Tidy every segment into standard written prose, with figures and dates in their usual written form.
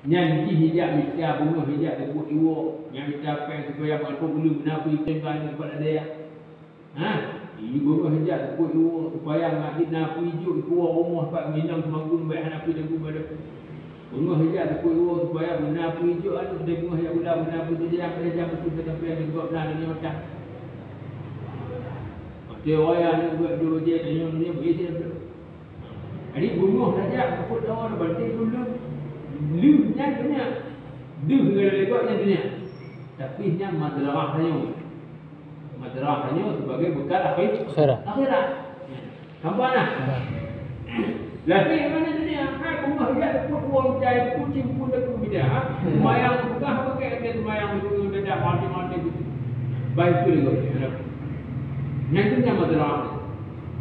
Nyanyi hijab mitra bunga hijab tepuk iwo yang kita pen supaya mampu bulu menapu ikan kepada dia. Ibu bunga hijab tepuk iwo supaya ngaji napu hijau keluar rumah pak minang semanggun baik anak pi debu pada. Bunga hijab tepuk iwo supaya menapu hijau anu dia bunga hijab udah menapu dia pada jam itu sampai yang buat benar ni macam. Dia orang ni buat dulu dia ni begitu dia. Jadi bunga saja tepuk orang berarti dulu lunya dunia dengan lekatnya dunia tapi nya madrasahnya sebagai bekal akhirat kampana tapi mana dunia bunga hijab pun uang cai kucing pun dah beda mayang bukan pakai dia mayang itu dah mati gitu baik tu juga yang tu nya madrasah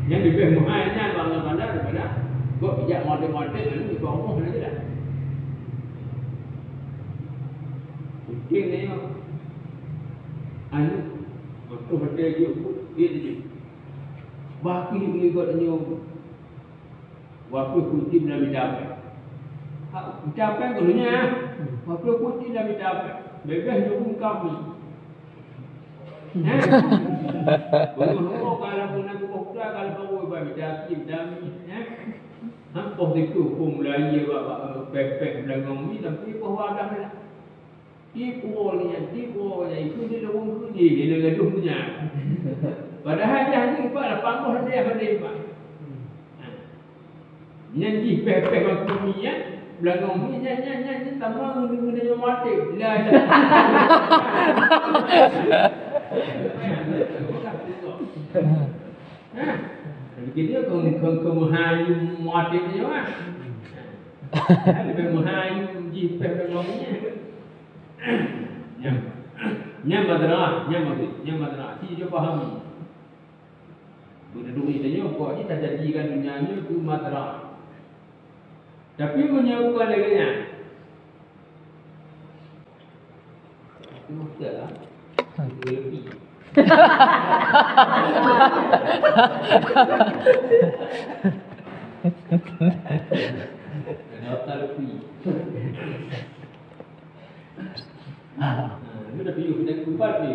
yang lebih muhayanya bangga-bangga daripada kok hijab mati itu ngomong saja dah. Kucing ni anu waktu hati dia dia baki ni katanya waktu kucing dah mencapai mencapai dulunya waktu kucing dah mencapai bebas jumpa kami kalau guna buka kalau bawa bagi daki dami nampak itu pun lagi pepek belakang ni tapi bahawa dah tipu itu dia lewung kunci dia gaduhnya padahal dia ni pada panggung dia pada nyanyi pepek waktu ni belakang ni nyanyi tambah guna yang mati lah dia kemuhayu mati dia kan lebih muhayu jipeh belakangnya Nyam madrasah si dia fahami. Benda-benda ini kok kita jadikan dunianya itu madrasah. Tapi menyebutkan lagi nya. Itu sudah lebih. Kenapa lebih? Ini dah pilih kita kumpul ni.